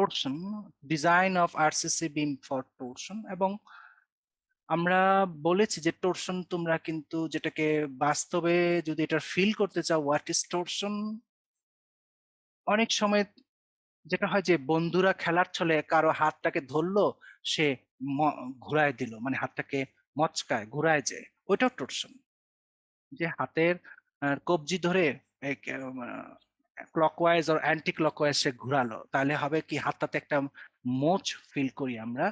torsion, design of RCC beam for torsion, এবং আমরা বলেছি যে torsion তোমরা কিন্তু যেটাকে বাস্তবে যদি এটা ফিল করতে চাও what is torsion, অনেক সময় যেটা হয় যে বন্ধুরা খেলার ছলে কারো হাতটাকে ধরলো, সে ঘুরায় দিল, মানে হাতটাকে মচকায় ঘুরায় যায়, ওইটাও torsion। যে হাতের কবজি ধরে ক্লকওয়াইজ আর অ্যান্টি ক্লকওয়াইজ সে ঘুরালো, তাহলে হবে কি হাতটাতে একটা মোচ ফিল করি আমরা,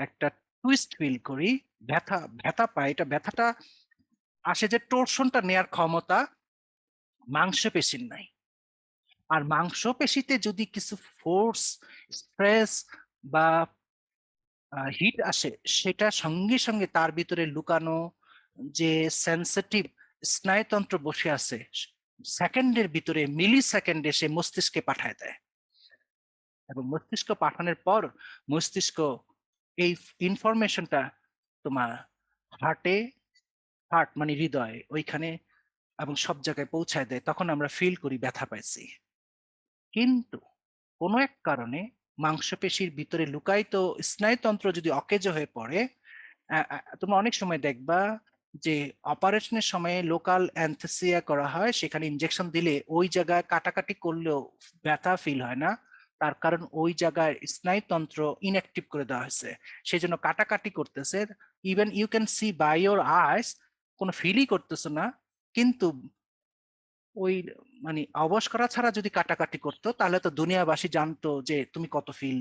একটা টুইস্ট ফিল করি, ব্যথা ব্যথা পাই। এটা ব্যথাটা আসে যে টোরশনটা নেয়ার ক্ষমতা মাংসপেশির নাই। আর মাংসপেশিতে যদি কিছু ফোর্স, স্ট্রেস বা হিট আসে, সেটা সঙ্গে সঙ্গে তার ভিতরে লুকানো যে সেন্সিটিভ স্নায়ুতন্ত্র বসে আছে, সেকেন্ডের ভিতরে মিলি সেকেন্ডে সে মস্তিষ্কে পাঠায় দেয়, এবং মস্তিষ্ক পাঠানোর পর মস্তিষ্ক এই ইনফরমেশনটা তোমার হার্টে, হার্ট মানে হৃদয় ওইখানে এবং সব জায়গায় পৌঁছায় দেয়, তখন আমরা ফিল করি ব্যথা পাইছি। কিন্তু কোনো এক কারণে মাংসপেশির ভিতরে লুকায়িত স্নায়ুতন্ত্র যদি অকেজ হয়ে পড়ে, তোমরা অনেক সময় দেখবা যে অপারেশনের সময় লোকাল অ্যানথেসিয়া করা হয়, সেখানে ইনজেকশন দিলে ওই জায়গায় কাটাকাটি করলেও ব্যথা ফিল হয় না। তার কারণ ওই জায়গায় স্নায়ুতন্ত্র ইনঅ্যাক্টিভ করে দেওয়া হয়েছে, সেই জন্য কাটাকাটি করতেছে। Even you can see by your eyes, কোনো ফিলই করতেছে না, কিন্তু ওই মানে অবশ করা ছাড়া যদি কাটাকাটি করতো তাহলে তো দুনিয়াবাসী জানতো যে তুমি কত ফিল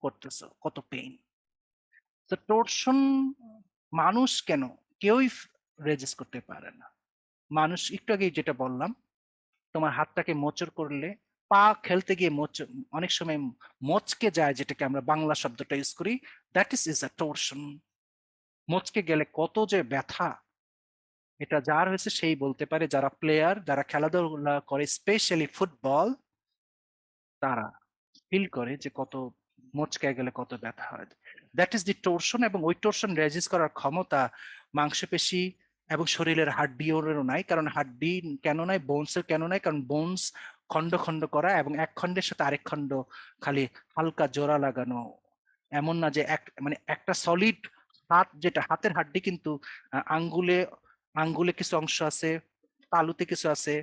করতেছো, কত পেইন। তো টোরশন মানুষ কেন কেউই রেজিস্ট করতে পারে না। মানুষ একটু আগে যেটা বললাম, তোমার হাতটাকে মোচড় করলে, পা খেলতে গিয়ে অনেক সময় মচকে যায়, যেটাকে আমরা বাংলা শব্দটা ইউজ করি, দ্যাট ইজ আ টোরশন। মচকে গেলে কত যে ব্যথা, এটা যার হয়েছে সেই বলতে পারে, যারা প্লেয়ার, যারা খেলাধুলা করে স্পেশালি ফুটবল, তারা ফিল করে যে কত মচকে গেলে কত ব্যথা হয়। দ্যাট ইজ দি টোরশন, এবং ওই টোরশন রেজিস্ট করার ক্ষমতা মাংসপেশি এবং শরীরের হাড্ডিরও নাই। কারণ হাড্ডি কেন নাই, বোনসের কেন নাই, কারণ বোনস খন্ড খন্ড করা, এবং এক খণ্ডের সাথে আরেক খণ্ড খালি হালকা জোড়া লাগানো। এমন না যে এক মানে একটা সলিড হাত, যেটা হাতের হাড্ডি কিন্তু আঙ্গুলে, আঙ্গুলে কিছু অংশ আছে, তালুতে কিছু আছে,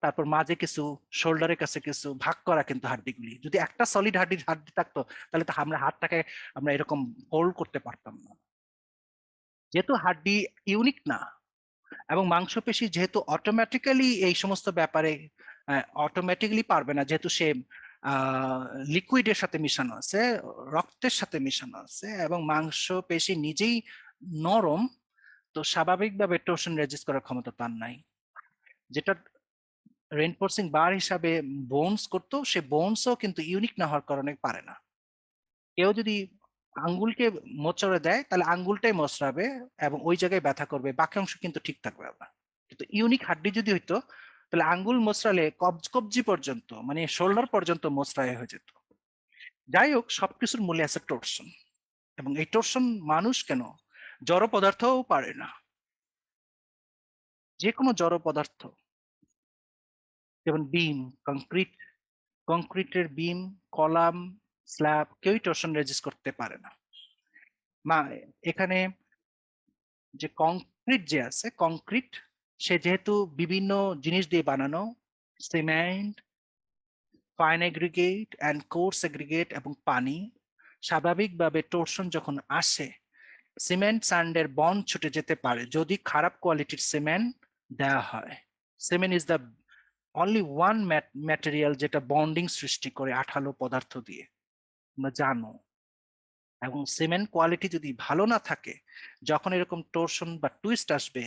তারপর মাঝে কিছু, শোল্ডারের কাছে কিছু, ভাগ করা কিন্তু হাড্ডিগুলি। যদি একটা সলিড হাড্ডি থাকতো তাহলে তো আমরা হাতটাকে আমরা এরকম হোল্ড করতে পারতাম না। যেহেতু হাড্ডি ইউনিক না, এবং মাংসপেশি যেহেতু অটোমেটিক্যালি এই সমস্ত ব্যাপারে অটোমেটিক্যালি পারবে না, যেহেতু সে লিকুইডের সাথে মিশানো আছে, রক্তের সাথে মিশানো আছে, এবং মাংসপেশি নিজেই নরম, তো স্বাভাবিকভাবে টোরশন রেজিস্ট করার ক্ষমতা তার নাই। যেটা রেইনফোর্সিং বার হিসাবে বোনস করতো, সে বোনসও কিন্তু ইউনিক না হওয়ার কারণে পারে না। কেউ যদি আঙ্গুলকে মোচড়ে দেয় তাহলে আঙ্গুলটাই মোচড়াবে এবং ওই জায়গায় ব্যথা করবে, বাকি অংশ কিন্তু ঠিক থাকবে আবার। কিন্তু ইউনিক হাড্ডি যদি হইতো তাহলে আঙ্গুল মোচড়ালে কবজি পর্যন্ত, মানে শোল্ডার পর্যন্ত মোচড়ায় হয়ে যেত। যাই হোক, সবকিছুর মূলে আছে টোরশন, এবং এই টোরশন মানুষ কেন, জড় পদার্থও পারে না। যে কোনো জড় পদার্থ, যেমন বিম, কংক্রিট, কংক্রিটের বিম, কলাম, স্ল্যাব, কেউই টোরশন রেজিস্ট করতে পারে না। মা এখানে যে কংক্রিট যে আছে, কংক্রিট সে যেহেতু বিভিন্ন জিনিস দিয়ে বানানো, cement, fine aggregate and course aggregate এবং পানি, স্বাভাবিকভাবে টোরশন যখন আসে, সিমেন্ট স্যান্ডের বন্ড ছুটে যেতে পারে যদি খারাপ কোয়ালিটির সিমেন্ট দেওয়া হয়। Cement is the only one material যেটা বন্ডিং সৃষ্টি করে আঠালো পদার্থ দিয়ে, তোমরা জানো। এবং সিমেন্ট কোয়ালিটি যদি ভালো না থাকে, যখন এরকম টোরশন বা টুইস্ট আসবে,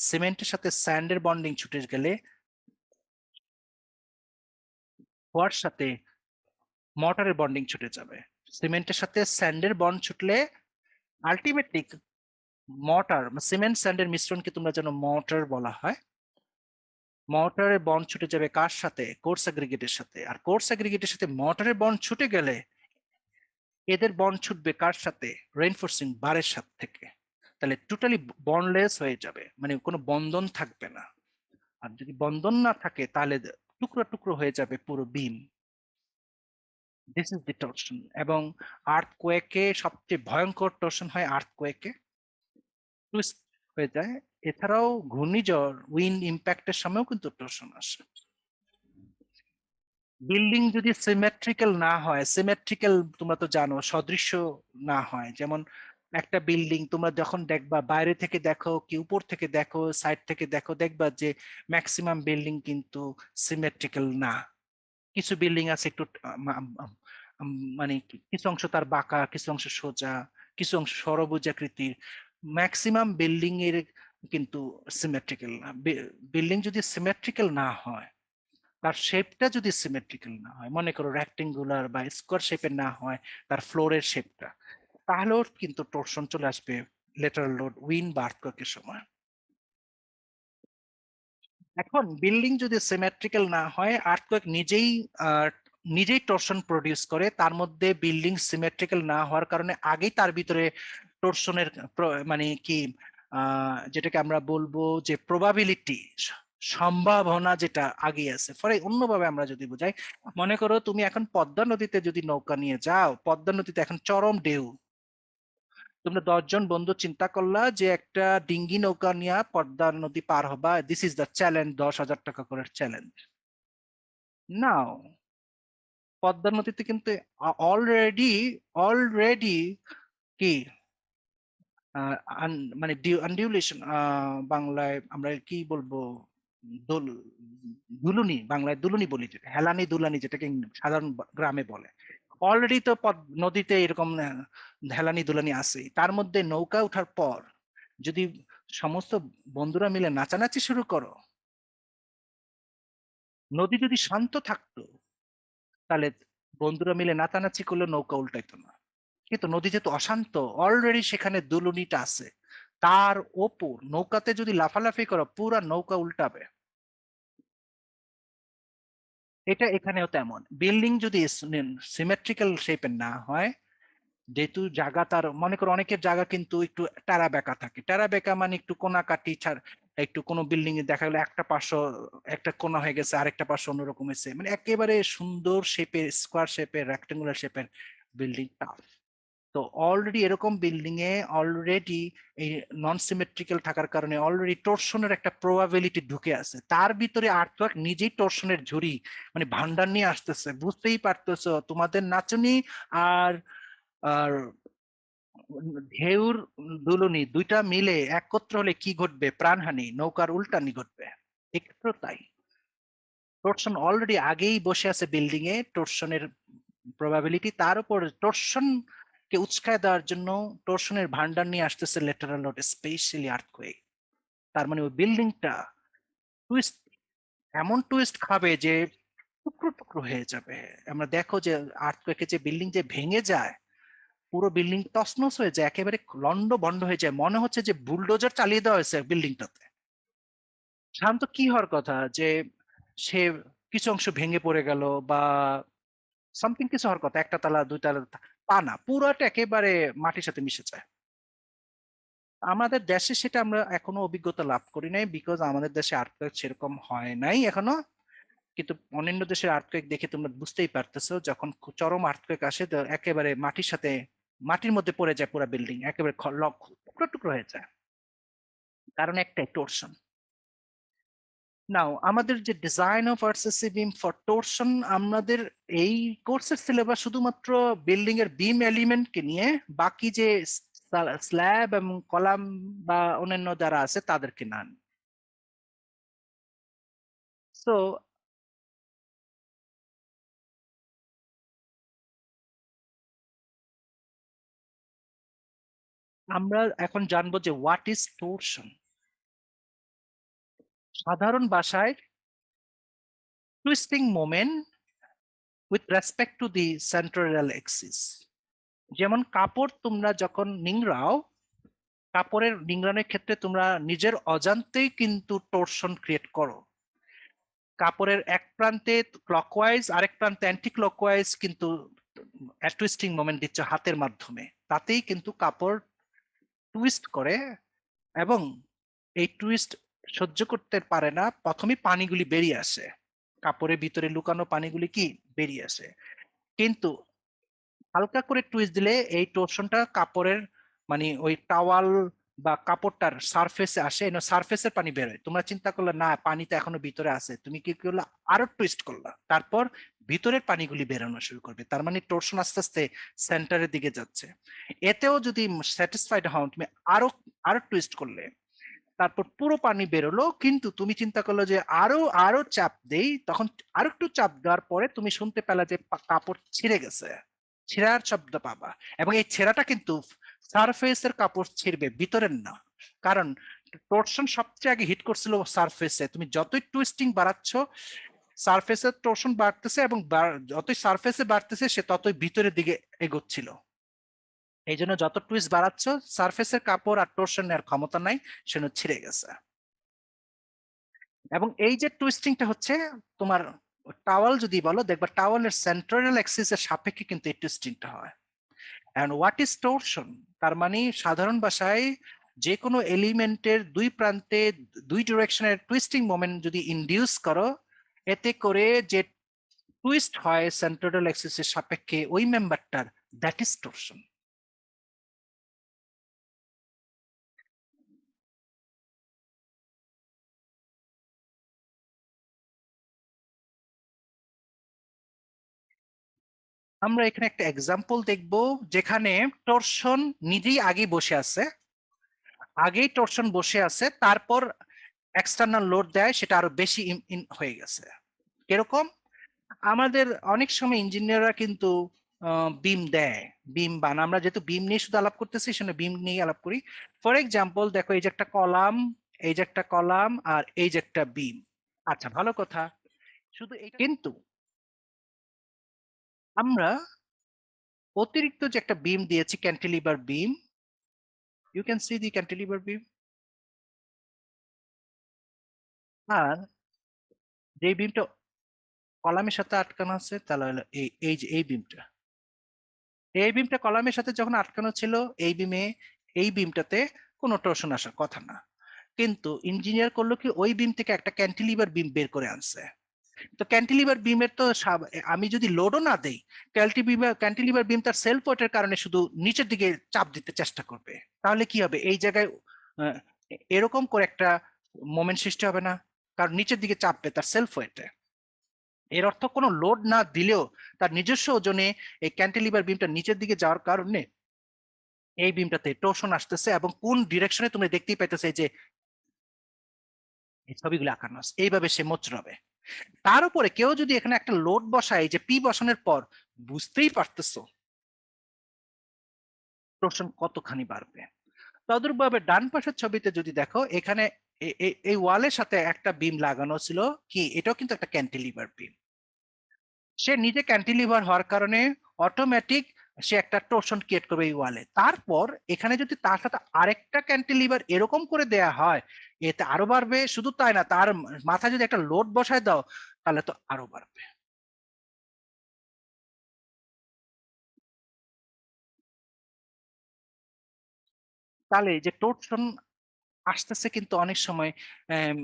সিমেন্টের সাথে স্যান্ডের বন্ডিং ছুটে গেলে হওয়ার সাথে মর্টারের বন্ডিং ছুটে যাবে। সিমেন্টের সাথে স্যান্ডের বন্ড ছুটলে আলটিমেটলি মর্টার, সিমেন্ট স্যান্ডের মিশ্রণকে তোমরা যেন মর্টার বলা হয়, মর্টারের বন্ড ছুটে যাবে কার সাথে, কোর্স অ্যাগ্রিগেটের সাথে। আর কোর্স অ্যাগ্রিগেটের সাথে মর্টারের বন্ড ছুটে গেলে এদের বন্ড ছুটবে কার সাথে, রেইনফোর্সিং বারের সাথে থেকে। তাহলে টোটালি বন্ডলেস হয়ে যাবে, মানে কোনো বন্ধন থাকবে না। আর যদি বন্ধন না থাকে তাহলে টুকরো টুকরো হয়ে যাবে পুরো beam. This is the torsion. এবং আর্থকোয়েকে সবচেয়ে ভয়ঙ্কর টর্শন হয় আর্থকোয়েকে, টুইস্ট হয়ে যায়। এছাড়াও ঘূর্ণিঝড় উইন্ড ইম্প্যাক্টের সময়ও কিন্তু টর্শন আসে। বিল্ডিং যদি সিমেট্রিক্যাল না হয়, সিমেট্রিক্যাল তোমরা তো জানো সদৃশ্য না হয়, যেমন একটা বিল্ডিং তোমরা যখন দেখবা, বাইরে থেকে দেখো কি উপর থেকে দেখো সাইড থেকে দেখো, দেখবা যে ম্যাক্সিমাম বিল্ডিং কিন্তু সিমেট্রিক্যাল না। কিছু বিল্ডিং আছে একটু মানে কিছু অংশ তার বাঁকা, কিছু অংশ সোজা, কিছু অংশ ষড়ভুজাকৃতির। ম্যাক্সিমাম বিল্ডিং এর কিন্তু সিমেট্রিক্যাল না। বিল্ডিং যদি সিমেট্রিক্যাল না হয়, তার শেপটা যদি সিমেট্রিক্যাল না হয়, মনে করো রেক্টেঙ্গুলার বা স্কোয়ার শেপের না হয় তার ফ্লোরের শেপটা, তাহলেও কিন্তু টর্শন চলে আসবে লেটারাল লোড উইন্ড বা আর্থকোয়েকের সময়। এখন বিল্ডিং যদি সিমেট্রিক্যাল না হয়, আর্থকোয়েক নিজেই টর্শন প্রডিউস করে। তার মধ্যে বিল্ডিং সিমেট্রিক্যাল না হওয়ার কারণে আগেই তার ভিতরে টর্শনের মানে কি যেটাকে আমরা বলবো যে প্রবাবিলিটি, সম্ভাবনা যেটা আগে আছে। ফলে অন্যভাবে আমরা যদি বুঝাই, মনে করো তুমি এখন পদ্মা নদীতে যদি নৌকা নিয়ে যাও, পদ্মা নদীতে এখন চরম ঢেউ, তোমরা 10 জন বন্ধু চিন্তা করলা যে একটা ডিঙ্গি নৌকা নিয়ে পদ্মা নদী পার হবা, দিস ইজ দ্য চ্যালেঞ্জ, 10,000 টাকা করে চ্যালেঞ্জ নাও। পদ্মা নদীতে কিন্তু অলরেডি অলরেডি কি আহ, মানে আনডিউলেশন, বাংলায় আমরা কি বলবো, দোল দুলুনি, বাংলায় দুলুনি বলি, যেটা হেলানি দুলানি যেটাকে সাধারণ গ্রামে বলে। অলরেডি তো নদীতে এরকম হেলানি দুলানি আছে, তার মধ্যে নৌকা ওঠার পর যদি সমস্ত বন্ধুরা মিলে নাচানাচি শুরু করো, নদী যদি শান্ত থাকতো তাহলে বন্ধুরা মিলে নাচানাচি করলে নৌকা উল্টাইতো না। কিন্তু নদী যেহেতু অশান্ত, অলরেডি সেখানে দুলুনিটা আছে, তার ওপর নৌকাতে যদি লাফালাফি করো পুরা নৌকা উল্টাবে। এটা এখানেও তেমন, বিল্ডিং যদি সিমেট্রিক্যাল শেপের না হয়, যেহেতু জায়গা তার, মনে করো অনেকের জায়গা কিন্তু একটু টেরা বেঁকা থাকে, টেরা বেঁকা মানে একটু কোনা কাটি ছাড়, একটু কোনো বিল্ডিং এ দেখা গেলো একটা পার্শ্ব একটা কোনা হয়ে গেছে, আরেকটা পার্শ্ব অন্যরকম হয়েছে, মানে একেবারে সুন্দর শেপের, স্কোয়ার শেপের, রেক্টেঙ্গুলার শেপের বিল্ডিং টাফ। তো অলরেডি এরকম বিল্ডিং এ অলরেডি এই নন সিমেট্রিক্যাল থাকার কারণে অলরেডি টর্শনের একটা প্রবাবিলিটি ঢুকে আছে, তার ভিতরে আর্টওয়ার্ক নিজেই টর্শনের ঝুড়ি মানে ভান্ডার নিয়ে আসতেছে। বুঝতেই পারতেছো তোমাদের নাচুনি আর আর ঢেউর দুলুনি দুইটা মিলে একত্র হলে কি ঘটবে, প্রাণহানি, নৌকার উল্টানি ঘটবে। একটু তাই, টর্শন অলরেডি আগেই বসে আছে বিল্ডিং এ, টর্শনের প্রবাবিলিটি, তার উপর টর্শন কে উৎসাহ দেওয়ার জন্য টর্শনের ভান্ডার নিয়ে আসতেছে লেটারাল লোড, স্পেশালি আর্থকোয়েক। তার মানে ওই বিল্ডিংটা টুইস্ট, এমন টুইস্ট খাবে যে টুকরো টুকরো হয়ে যাবে। আমরা দেখো যে আর্থকোয়েকে যে বিল্ডিং যে ভেঙে যায়, পুরো বিল্ডিং তছনছ হয়ে যায়, একেবারে লন্ড ভন্ড হয়ে যায়, মনে হচ্ছে যে বুলডোজার চালিয়ে দেওয়া হয়েছে বিল্ডিংটাতে। শান্ত কি হওয়ার কথা যে সে কিছু অংশ ভেঙে পড়ে গেল বা সামথিং কিছু হওয়ার কথা, একটা তালা দুই তালা, তা না, পুরোটা একেবারে মাটির সাথে মিশে যায়। আমাদের দেশে সেটা আমরা এখনো অভিজ্ঞতা লাভ করি নাই, বিকজ আমাদের দেশে আর্থকোয়েক সেরকম হয় নাই এখনো। কিন্তু অন্যান্য দেশের আর্থকোয়েক দেখে তোমরা বুঝতেই পারতেছো, যখন চরম আর্থকোয়েক আসে তো একেবারে মাটির সাথে, মাটির মধ্যে পড়ে যায় পুরো বিল্ডিং, একেবারে টুকরো টুকরো হয়ে যায়, কারণ একটাই, টর্শন। নাও আমাদের যে design of RCC beam for torsion, আমাদের এই কোর্সের সিলেবাস শুধুমাত্র বিল্ডিং এর বিম এলিমেন্টকে নিয়ে, বাকি যে স্ল্যাব এবং কলাম বা অন্যান্য যারা আছে তাদেরকে না। সো আমরা এখন জানবো যে হোয়াট ইজ টর্শন। সাধারণ ভাষায় twisting moment with respect to the central axis. যেমন কাপড় তোমরা যখন নিংড়াও, কাপড়ের নিংড়ানোর ক্ষেত্রে তোমরা নিজের অজান্তেই কিন্তু টর্শন ক্রিয়েট করো। কাপড়ের এক প্রান্তে ক্লকওয়াইজ, আরেক প্রান্তে অ্যান্টি ক্লকওয়াইজ কিন্তু টুইস্টিং মোমেন্ট দিচ্ছে হাতের মাধ্যমে, তাতেই কিন্তু কাপড় টুইস্ট করে। এবং এই টুইস্ট সহ্য করতে পারে না, প্রথমে পানিগুলি বেরিয়ে আসে, কাপড়ের ভিতরে লুকানো পানিগুলি কি বেরিয়ে আসে। কিন্তু হালকা করে টুইস্ট দিলে এই টোরশনটা কাপড়ের মানে ওই টাওয়াল বা কাপড়টার সারফেসে আসে, সারফেসের পানি বেরোয়। তোমরা চিন্তা করলে না পানি তো এখনো ভিতরে আছে, তুমি কি করলা, আরো টুইস্ট করলা, তারপর ভিতরের পানিগুলি বেরোনো শুরু করবে, তার মানে টোরশন আস্তে আস্তে সেন্টারের দিকে যাচ্ছে। এতেও যদি স্যাটিসফাইড হও, তুমি আরো আরো টুইস্ট করলে, তারপর পুরো পানি বেরোলো, কিন্তু তুমি চিন্তা করলো যে আরো আরো চাপ দেই, তখন আরো একটু চাপ দেওয়ার পরে তুমি শুনতে পেলা যে কাপড় ছিঁড়ে গেছে, ছেঁড়ার শব্দ পাবা। এবং এই ছেঁড়াটা কিন্তু সারফেসের কাপড় ছিঁড়বে, ভিতরের না। কারণ টর্শন সবচেয়ে আগে হিট করছিল সারফেসে, তুমি যতই টুইস্টিং বাড়াচ্ছ সারফেসের টর্শন বাড়তেছে, এবং যতই সারফেসে বাড়তেছে সে ততই ভিতরের দিকে এগোচ্ছিল। এই জন্য যত টুইস্ট বাড়াচ্ছ সারফেসের কাপড় আর টর্শন নেওয়ার ক্ষমতা নাই, সেজন্য ছিঁড়ে গেছে। এবং এই যে টুইস্টিংটা হচ্ছে তোমার টাওয়াল যদি বলো, দেখবা টাওয়ালের সেন্ট্রাল অ্যাক্সিসের সাপেক্ষে কিন্তু এই টুইস্টিংটা হয়। And what is torsion? তার মানে সাধারণ ভাষায় যে কোনো এলিমেন্টের দুই প্রান্তে দুই ডিরেকশনের টুইস্টিং মোমেন্ট যদি ইনডিউস করো, এতে করে যে টুইস্ট হয় সেন্ট্রাল অ্যাক্সিসের সাপেক্ষে ওই মেম্বারটার, দ্যাট ইজ টর্শন। আমরা এখানে একটা এক্সাম্পল দেখব যেখানে টর্শন নিজেই আগে বসে আছে, আগেই টর্শন বসে আছে, তারপর এক্সটার্নাল লোড দেয়, সেটা আরো বেশি হয়ে গেছে। কিরকম? আমাদের অনেক সময় ইঞ্জিনিয়াররা কিন্তু বিম দেয়, বিম বান, আমরা যেহেতু বিম নিয়ে শুধু আলাপ করতেছি সেজন্য বিম নিয়ে আলাপ করি। ফর এক্সাম্পল দেখো, এই যে একটা কলাম, এই যে একটা কলাম, আর এই যে একটা বিম। আচ্ছা, ভালো কথা, শুধু এটা কিন্তু আমরা অতিরিক্ত যে একটা বিম দিয়েছি, cantilever beam, you can see the cantilever beam, আর যে বিমটা কলামের সাথে আটকানো আছে, তাহলে হলো এই এই যে এই বিমটা, এই বিমটা কলামের সাথে যখন আটকানো ছিল, এই বিমে, এই বিমটাতে কোনো টর্শন আসার কথা না। কিন্তু ইঞ্জিনিয়ার করলো কি, ওই বিম থেকে একটা ক্যান্টিলিভার বিম বের করে আনছে। তো ক্যান্টিলিভার বিমের তো আমি যদি লোডও না দেই, ক্যান্টিলিভার বিম তার সেলফ ওয়েটের কারণে শুধু নিচের দিকে চাপ দিতে চেষ্টা করবে। তাহলে কি হবে, এই জায়গায় আহ, এরকম করে একটা মোমেন্ট সৃষ্টি হবে না, কারণ নিচের দিকে চাপবে তার সেলফ ওয়েটে। এর অর্থ কোনো লোড না দিলেও তার নিজস্ব ওজনে এই ক্যান্টিলিভার বিমটা নিচের দিকে যাওয়ার কারণে এই বিমটাতে টোর্শন আসতেছে, এবং কোন ডিরেকশনে তুমি দেখতেই পাইতেছে যে এই ছবিগুলো আঁকানো আছে, এইভাবে সে মোচড়াবে। তার উপরে কেউ যদি এখানে একটা লোড বসায়, যে পি বসানোর পর, বুঝতেই পারতেছো টোর্শন কতখানি বাড়বে। তদ্রুপভাবে ডান পাশের ছবিতে যদি দেখো, এখানে এই ওয়ালের সাথে একটা বিম লাগানো ছিল, কি এটাও কিন্তু একটা ক্যান্টিলিভার বিম। সে নিজে ক্যান্টিলিভার হওয়ার কারণে অটোমেটিক সে একটা টোর্শন ক্রিয়েট করবে এই ওয়ালে। তারপর এখানে যদি তার সাথে আরেকটা ক্যান্টিলিভার এরকম করে দেয়া হয়, এতে আরো বাড়বে। শুধু তাই না, তার মাথায় যদি একটা লোড বসায় দাও, তাহলে তো আরো বাড়বে। তাহলে এই যে টোরশন আসতেছে কিন্তু অনেক সময়, আম,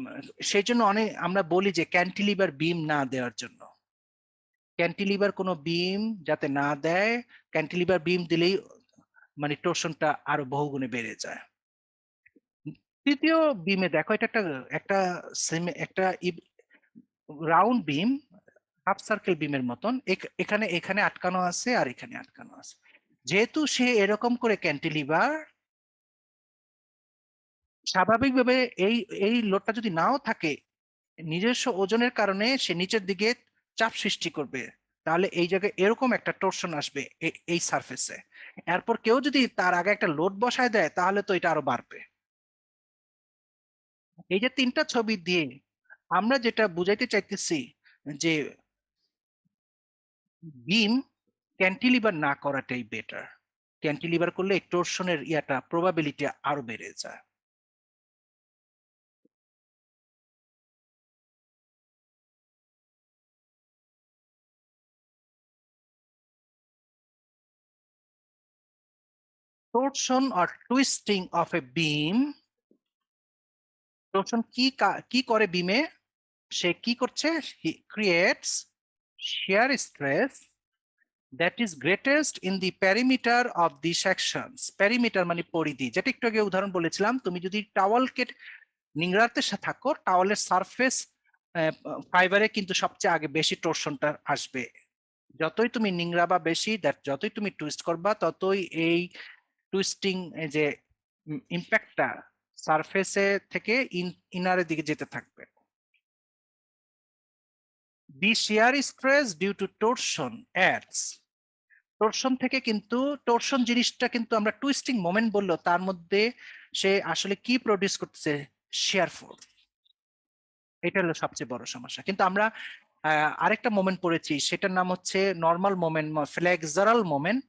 সেই জন্য অনেক আমরা বলি যে ক্যান্টিলিভার বিম না দেওয়ার জন্য, ক্যান্টিলিভার কোনো বিম যাতে না দেয়। ক্যান্টিলিভার বিম দিলেই মানে টোরশনটা আরো বহুগুণে বেড়ে যায়। তৃতীয় বিমে দেখো, এটা একটা একটা একটা রাউন্ড বিম, হাফ সার্কেল বিমের মতন, এখানে এখানে আটকানো আছে আর এখানে আটকানো আছে। যেহেতু সে এরকম করে ক্যান্টিলিভার, স্বাভাবিকভাবে এই এই লোডটা যদি নাও থাকে, নিজস্ব ওজনের কারণে সে নিচের দিকে চাপ সৃষ্টি করবে। তাহলে এই জায়গায় এরকম একটা টর্শন আসবে এই সারফেসে। এরপর কেউ যদি তার আগে একটা লোড বসায় দেয়, তাহলে তো এটা আরো বাড়বে। এই যে তিনটা ছবি দিয়ে আমরা যেটা বুঝাইতে চাইতেছি, যে বিম ক্যান্টিলিভার না করাটাই বেটার। ক্যান্টিলিভার করলে টর্শনের ইয়াটা প্রবাবিলিটি আরো বেড়ে যায়। Torsion or twisting of A beam, torsion কি করে বিমে, সে কি করছে, creates shear stress that is greatest in the perimeter of the sections. Perimeter মানে পরিধি, যেটা একটু আগে উদাহরণ বলেছিলাম, তুমি যদি টাওয়ালকে নিংড়াতে থাকো, টাওয়ালের সারফেস ফাইবারে কিন্তু সবচেয়ে আগে বেশি টর্শনটা আসবে। যতই তুমি নিংড়াবা বেশি, যতই তুমি টুইস্ট করবা, ততই এই টুইস্টিং যে ইম্প্যাক্টটা সারফেসে থেকে ইনারের দিকে যেতে থাকবে। The shear stress due to torsion acts. Torsion থেকে কিন্তু, টর্শন জিনিসটা কিন্তু আমরা টুইস্টিং মোমেন্ট বললো, তার মধ্যে সে আসলে কি প্রডিউস করতেছে? Shear force. এটা হলো সবচেয়ে বড় সমস্যা। কিন্তু আমরা আরেকটা মোমেন্ট পড়েছি, সেটার নাম হচ্ছে নর্মাল মোমেন্ট, ফ্লেক্সারাল মোমেন্ট,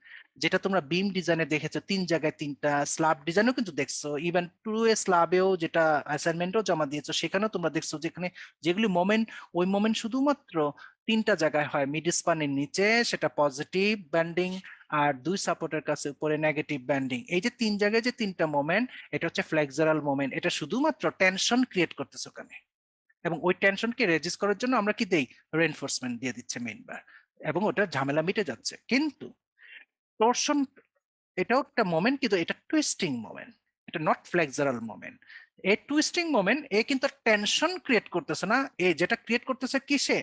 যেটা তোমরা বিম ডিজাইনে দেখেছো 3 জায়গায় 3টা, স্ল্যাব ডিজাইনেও কিন্তু দেখছো, ইভেন 2A স্ল্যাবেও যেটা অ্যাসাইনমেন্টও জমা দিয়েছো সেখানেও তোমরা দেখছো, যেখানে যেগুলি মোমেন্ট, ওই মোমেন্ট শুধুমাত্র 3টা জায়গায় হয়, মিড স্পানের নিচে সেটা পজিটিভ ব্যান্ডিং, আর 2 সাপোর্টের কাছে উপরে নেগেটিভ ব্যান্ডিং। এই যে 3 জায়গায় যে 3টা মোমেন্ট, এটা হচ্ছে ফ্লেক্সারাল মোমেন্ট। এটা শুধুমাত্র টেনশন ক্রিয়েট করতেছে ওখানে, এবং ওই টেনশনকে রেজিস্ট করার জন্য আমরা কি দেই? রেইনফোর্সমেন্ট দিয়ে দিচ্ছে মেইনবার, এবং ওটা ঝামেলা মিটে যাচ্ছে। কিন্তু টর্শন এটাও একটা মোমেন্ট, কিন্তু এটা টুইস্টিং মোমেন্ট, এটা নট ফ্লেক্সারাল মোমেন্ট। এই টুইস্টিং মোমেন্ট এ কিন্তু টেনশন ক্রিয়েট করতেছে না, এ যেটা ক্রিয়েট করতেছে কিসে?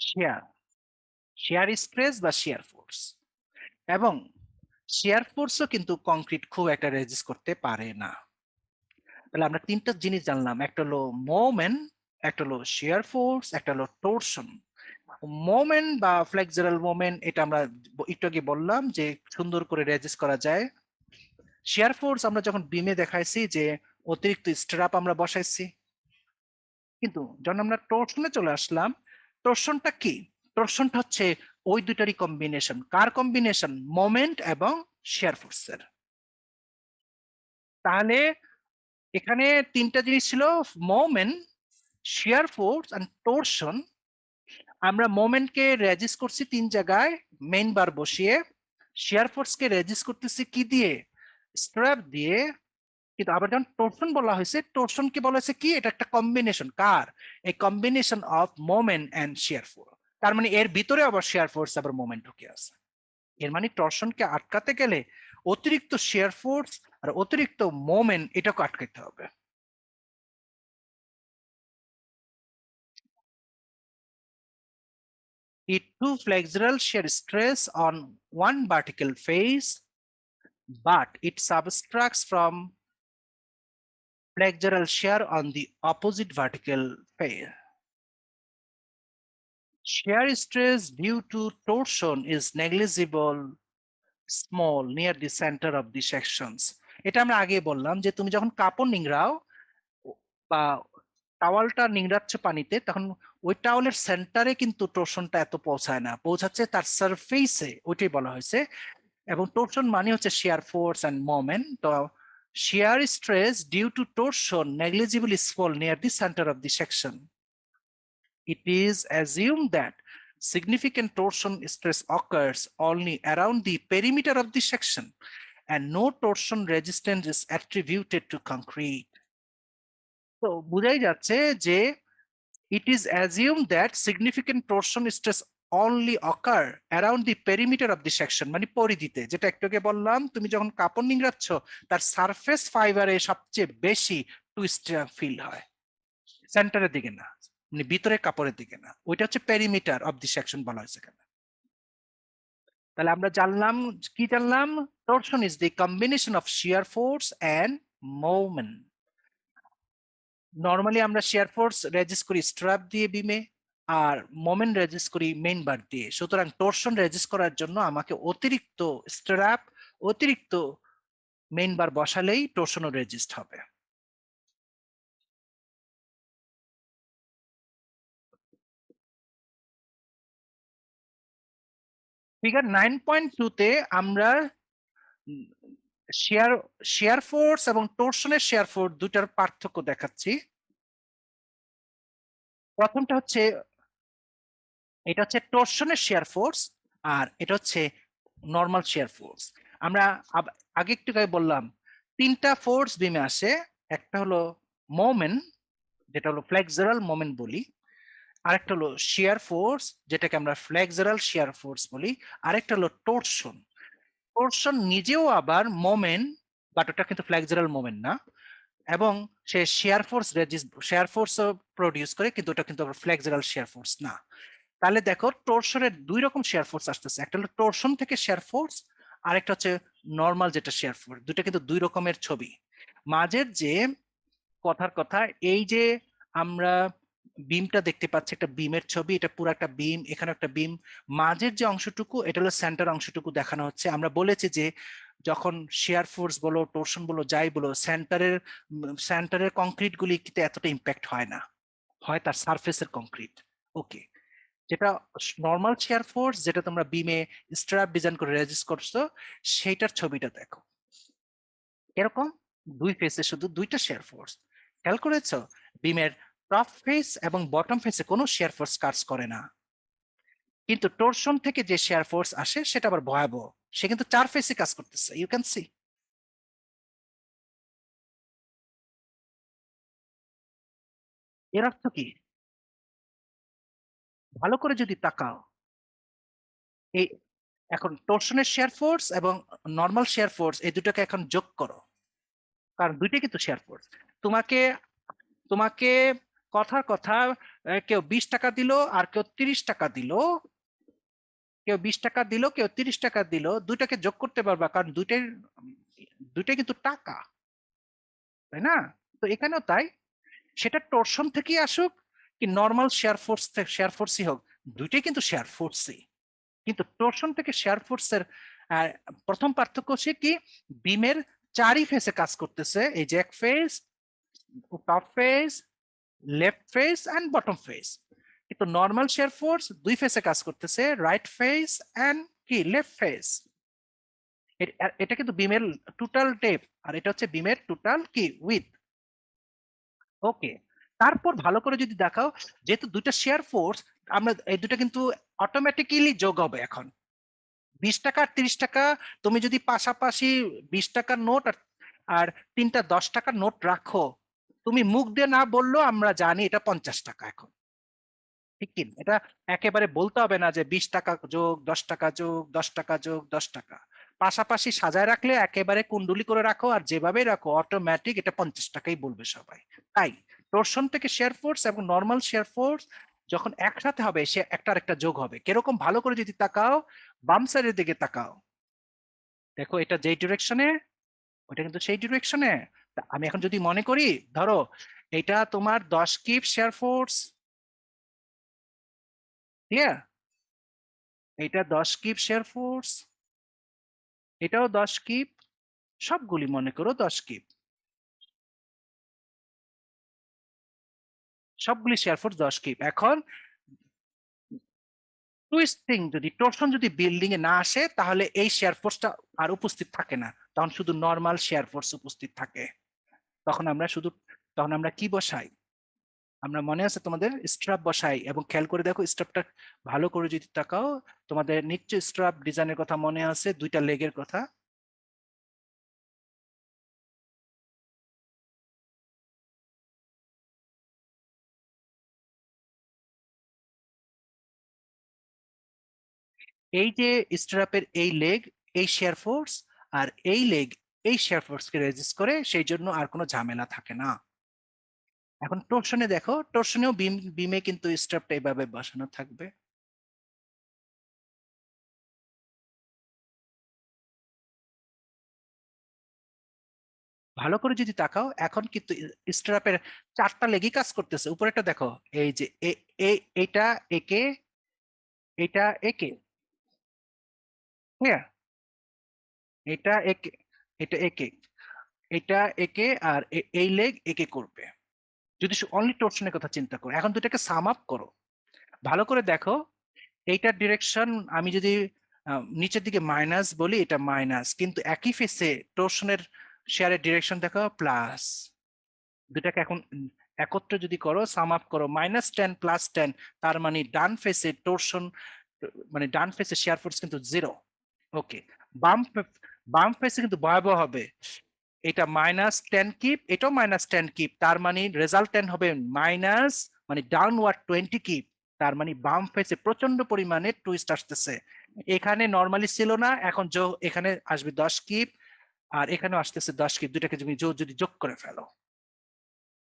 শিয়ার, শিয়ার স্ট্রেস বা শিয়ার ফোর্স। এবং শিয়ার ফোর্সও কিন্তু কংক্রিট খুব একটা রেজিস্ট করতে পারে না। তাহলে আমরা 3টা জিনিস জানলাম, একটা হলো মোমেন্ট, একটা হলো শিয়ার ফোর্স, একটা হলো টর্শন। মোমেন্ট বা ফ্লেক্সারাল মোমেন্ট, এটা আমরা একটু আগে বললাম যে সুন্দর করে রেজিস্ট করা যায়। শিয়ার ফোর্স আমরা যখন বিমে দেখাইছি যে অতিরিক্ত স্ট্র্যাপ আমরা বসাইছি, কিন্তু যখন আমরা টর্শনে চলে আসলাম, টর্শনটা কি? টর্শনটা হচ্ছে ওই দুটারই কম্বিনেশন। কার কম্বিনেশন? মোমেন্ট এবং শিয়ার ফোর্সের। তাহলে এখানে 3টা জিনিস ছিল, moment, shear force and torsion. আমরা মোমেন্টকে রেজিস্ট করছি 3 জায়গায় মেইন বার বসিয়ে, শিয়ার ফোর্সকে রেজিস্ট করতেছি কি দিয়ে? স্ট্র্যাপ দিয়ে। কিন্তু আবার যখন টর্শন বলা হয়েছে, টর্শনকে বলা হয়েছে কি? এটা একটা কম্বিনেশন। কার? এই combination of moment and shear force. তার মানে এর ভিতরে আবার শিয়ার ফোর্স আবার মোমেন্ট ঢুকে আছে। এর মানে টর্শনকে আটকাতে গেলে অতিরিক্ত শিয়ার ফোর্স আর অতিরিক্ত মোমেন্ট এটাকে আটকাতে হবে। It two flexural shear stress on one vertical face, but it subtracts from flexural shear on the opposite vertical face. Shear stress due to torsion is negligible, small, near the center of the sections. এটা আমরা আগে বললাম যে তুমি যখন কাপড় নিংড়াও বা টাওয়ালটা নিংড়াচ্ছ পানিতে, তখন ওই টাওয়ালের সেন্টারে কিন্তু টর্শনটা এত পৌঁছায় না, পৌঁছাচ্ছে তার সারফেসে, ওইটাই বলা হয়েছে। এবং টর্শন মানে হচ্ছে শিয়ার ফোর্স এন্ড মোমেন্ট। তো shear stress due to torsion negligibly small near the centre of the section. It is assumed that significant torsion stress occurs only around the perimeter of the section, and no torsion resistance is attributed to concrete. তো বোঝাই যাচ্ছে যে it is assumed that significant torsion stress only occur around the perimeter of the section, মানে পরিধিতে, যেটা একটু আগে বললাম, তুমি যখন কাপড় নিংড়াচ্ছ তার সারফেস ফাইবারে সবচেয়ে বেশি টুইস্ট ফিল হয়, সেন্টারের দিকে না, মানে ভিতরে কাপড়ের দিকে না। ওইটা হচ্ছে পেরিমিটার অফ দি সেকশন বলা হয়েছে এখানে। তাহলে আমরা জানলাম কি? জানলাম torsion is the combination of shear force and moment. Normally আমরা শিয়ার ফোর্স রেজিস্ট করি স্ট্র্যাপ দিয়ে বিমে, আর মোমেন্ট রেজিস্ট করি মেইন বার দিয়ে। সুতরাং টর্শন রেজিস্ট করার জন্য আমাকে অতিরিক্ত স্ট্র্যাপ, অতিরিক্ত মেইন বার বসালেই টর্শনও রেজিস্ট হবে। ফিগার 9.2 তে আমরা শেয়ার শেয়ার ফোর্স এবং টর্শনের শেয়ার ফোর্স দুটার পার্থক্য দেখাচ্ছি। প্রথমটা হচ্ছে, এটা হচ্ছে টর্শনের শেয়ার ফোর্স, আর এটা হচ্ছে নর্মাল শেয়ার ফোর্স। আমরা আগে একটু আগে বললাম 3টা ফোর্স বিমে আসে, একটা হলো মোমেন্ট, যেটা হলো ফ্লেক্সারাল মোমেন্ট বলি, আরেকটা হলো শিয়ার ফোর্স, যেটাকে আমরা ফ্লেক্সারাল শিয়ার ফোর্স বলি। আরেকটা হলো টর্শন। টর্শন নিজেও আবার মোমেন্ট, বাট ওটা কিন্তু ফ্লেক্সারাল মোমেন্ট না। এবং সে শেয়ার ফোর্স প্রডিউস করে, কিন্তু ওটা কিন্তু আবার ফ্লেক্সারাল শেয়ার ফোর্স না। তাহলে দেখো টর্শনের দুই রকম শেয়ার ফোর্স আসতেছে, একটা হলো টর্শন থেকে শেয়ার ফোর্স, আরেকটা হচ্ছে নর্মাল যেটা শেয়ার ফোর্স। দুটো কিন্তু দুই রকমের ছবি। মাঝের যে কথার কথা, এই যে আমরা বিমটা দেখতে পাচ্ছি, একটা বিমের ছবি, এটা পুরো একটা বিম, এখানে একটা বিম। মাঝের যে অংশটুকু, এটা হলো সেন্টার অংশটুকু দেখানো হচ্ছে। আমরা বলেছি যে যখন শেয়ার ফোর্স বলো, টর্শন বলো, যাই বলো, সেন্টারের কংক্রিট গুলি কিন্তু এতটা ইম্প্যাক্ট হয় না, হয় তার সারফেসের কংক্রিট। ওকে, যেটা নর্মাল শেয়ার ফোর্স, যেটা তোমরা বিমে স্ট্র্যাপ ডিজাইন করে রেজিস্ট করছো, সেইটার ছবিটা দেখো এরকম দুই ফেসে শুধু দুইটা শেয়ার ফোর্স। খেয়াল করেছো? বিমের টপ ফেস এবং বটম ফেসে কোনো শেয়ার ফোর্স কাজ করে না, কিন্তু টর্শন থেকে যে শেয়ার ফোর্স আসে সেটা আবার ভয়াবহ। সে কিন্তু চার ফেসে কাজ করতেছে, ইউ ক্যান সি। এর অর্থ কি? ভালো করে যদি তাকাও, এই এখন টর্শনের শেয়ার ফোর্স এবং নর্মাল শেয়ার ফোর্স, এই দুটোকে এখন যোগ করো, কারণ দুইটাই কিন্তু শেয়ার ফোর্স। তোমাকে তোমাকে কথার কথা, কেউ 20 টাকা দিল আর কেউ 30 টাকা দিল, কেউ 20 টাকা দিল কেউ 30 টাকা দিল, দুইটাকে যোগ করতে পারবা, কারণ দুইটাই কিন্তু টাকা, তাই না? তো এখানেও তাই, সেটা টর্শন থেকেই আসুক কি নর্মাল শেয়ার ফোর্সই হোক, দুইটাই কিন্তু শেয়ার ফোর্সই। কিন্তু টর্শন থেকে শেয়ার ফোর্সের প্রথম পার্থক্য হচ্ছে কি, বিমের চারি ফেসে কাজ করতেছে, এই যে এক face, top face, left face and bottom face. কিন্তু নর্মাল শেয়ার ফোর্স দুই ফেসে কাজ করতেছে, রাইট ফেস এন্ড কি লেফট ফেস। এটা কিন্তু বিমের টোটাল ডেপথ, আর এটা হচ্ছে বিমের টোটাল কি উইথ। ওকে, তারপর ভালো করে যদি দেখাও, যেহেতু দুইটা শেয়ার ফোর্স, আমরা এই দুটো কিন্তু অটোমেটিক্যালি যোগ হবে এখন। 20 টাকা আর 30 টাকা, তুমি যদি পাশাপাশি 20 টাকার নোট আর তিনটা 10 টাকার নোট রাখো, তুমি মুখ দিয়ে না বললেও আমরা জানি এটা 50 টাকা এখন। ঠিক কি? এটা একেবারে বলতে হবে না যে 20 টাকা যোগ 10 টাকা যোগ 10 টাকা যোগ 10 টাকা। পাশাপাশি সাজায় রাখলে একেবারে কুণ্ডুলি করে রাখো আর যেভাবে রাখো, অটোমেটিক এটা 50 টাকাই বলবে সবাই। তাই টর্শন থেকে শেয়ার ফোর্স এবং নর্মাল শেয়ার ফোর্স যখন একসাথে হবে, সে একটা আরেকটা যোগ হবে। কিরকম? ভালো করে যদি তাকাও, বাম সাইডের দিকে তাকাও, দেখো এটা যেই ডিরেকশনে, ওটা কিন্তু সেই ডিরেকশনে। আমি এখন যদি মনে করি, ধরো এটা তোমার 10 কিপ শেয়ার ফোর্স, ক্লিয়ার? এটা 10 কিপ শেয়ার ফোর্স, এটাও 10 কিপ, সবগুলি মনে করো 10 কিপ, সবগুলি শেয়ার ফোর্স 10 কিপ। এখন টুইস্টিং যদি, টর্শন যদি বিল্ডিং এ না আসে, তাহলে এই শেয়ার ফোর্সটা আর উপস্থিত থাকে না, তখন শুধু নর্মাল শেয়ার ফোর্স উপস্থিত থাকে। তখন আমরা শুধু, তখন আমরা কি বসাই? আমরা মনে আছে তোমাদের স্ট্রাপ বসাই, এবং খেয়াল করে দেখো স্ট্রাপটা ভালো করে যদি তাকাও, তোমাদের নিশ্চয় স্ট্রাপ ডিজাইনের কথা মনে আছে, দুইটা লেগের কথা। এই যে স্ট্রাপের এই লেগ, এই শেয়ার ফোর্স, আর এই লেগ, এই শেয়ার ফোর্স কে রেজিস্ট করে, সেই জন্য আর কোনো ঝামেলা থাকে না। এখন টর্শনে দেখো, টর্শনেও বিমে কিন্তু স্ট্রাপটা এইভাবে বসানো থাকবে। ভালো করে যদি তাকাও, এখন কিন্তু স্ট্রাপের চারটা লেগই কাজ করতেছে। উপরেটা দেখো, এই যে এইটা একে, এটা একে, ক্লিয়ার? এটা একে, এটা একে, এটা একে, আর এই লেগ একে করবে। যদি অনলি টর্শনের কথা চিন্তা করো, এখন দুটাকে সাম আপ করো, ভালো করে দেখো। এইটার ডিরেকশন আমি যদি নিচের দিকে মাইনাস বলি, এটা মাইনাস, কিন্তু একই ফেসে টর্শনের শেয়ারের ডিরেকশন দেখো প্লাস। দুটাকে এখন একত্রে যদি করো, সাম আপ করো, -10 + 10, তার মানে ডান ফেসে টর্শন, মানে ডান ফেসে শেয়ার ফোর্স কিন্তু 0। ওকে, বাম বাম ফেসে কিন্তু ভয়াবহ হবে। এটা -10 কিপ, এটাও -10 কিপ, তার মানে রেজাল্টেন্ট হবে মাইনাস, মানে ডাউনওয়ার্ড 20 কিপ। তার মানে বাম ফেসে প্রচন্ড পরিমাণে টুইস্ট আসতেছে। এখানে নর্মালি ছিল না, এখন এখানে আসবে 10 কিপ, আর এখানেও আসতেছে 10 কিপ, দুটাকে তুমি যদি যোগ করে ফেলো,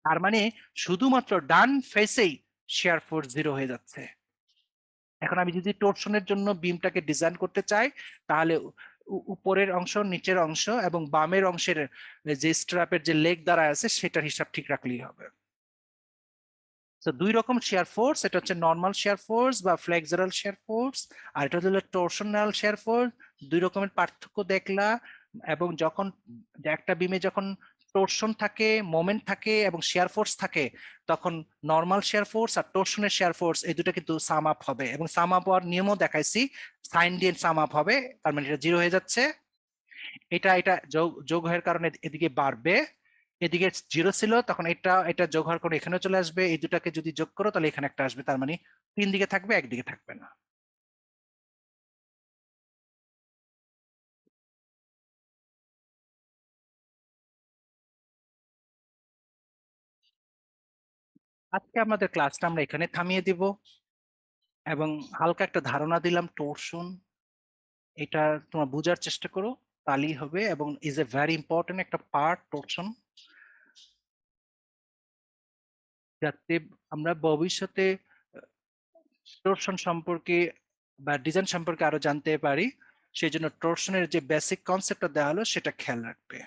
তার মানে শুধুমাত্র ডান ফেসেই শেয়ার ফোর্স 0 হয়ে যাচ্ছে। এখন আমি যদি টর্শনের জন্য বিমটাকে ডিজাইন করতে চাই, তাহলে উপরের অংশ, নিচের অংশ এবং বামের অংশের যে স্ট্র্যাপের যে লেগ দ্বারা আছে সেটার হিসাব ঠিক রাখলেই হবে। তো দুই রকম শেয়ার ফোর্স, এটা হচ্ছে নর্মাল শেয়ার ফোর্স বা ফ্লেক্সারাল শেয়ার ফোর্স, আর এটা হলো টর্শনাল শেয়ার ফোর্স। দুই রকমের পার্থক্য দেখলা। এবং যখন একটা বিমে যখন টর্শন থাকে, মোমেন্ট থাকে এবং শেয়ার ফোর্স থাকে, তখন নর্মাল শেয়ার ফোর্স আর টর্শনের শেয়ার ফোর্স এই দুটো কিন্তু সাম আপ হবে, এবং সাম আপ হওয়ার নিয়মও দেখাইছি, সাইন দিয়ে সাম আপ হবে, তার মানে এটা 0 হয়ে যাচ্ছে। এটা এটা যোগ হওয়ার কারণে এদিকে বাড়বে, এদিকে 0 ছিল তখন এটা এটা যোগ হওয়ার কারণে এখানে চলে আসবে, এই দুটাকে যদি যোগ করো তাহলে এখানে একটা আসবে, তার মানে 3 দিকে থাকবে, একদিকে থাকবে না। আজকে আমাদের ক্লাসটা আমরা এখানে থামিয়ে দিব, এবং হালকা একটা ধারণা দিলাম টর্শন, এটা তোমার বোঝার চেষ্টা করো, তাহলেই হবে, এবং ইজ এ ভেরি ইম্পর্টেন্ট একটা পার্ট টর্শন, যাতে আমরা ভবিষ্যতে টর্শন সম্পর্কে বা ডিজাইন সম্পর্কে আরো জানতে পারি। সেই জন্য টর্শনের যে বেসিক কনসেপ্টটা দেওয়া হলো সেটা খেয়াল রাখবে।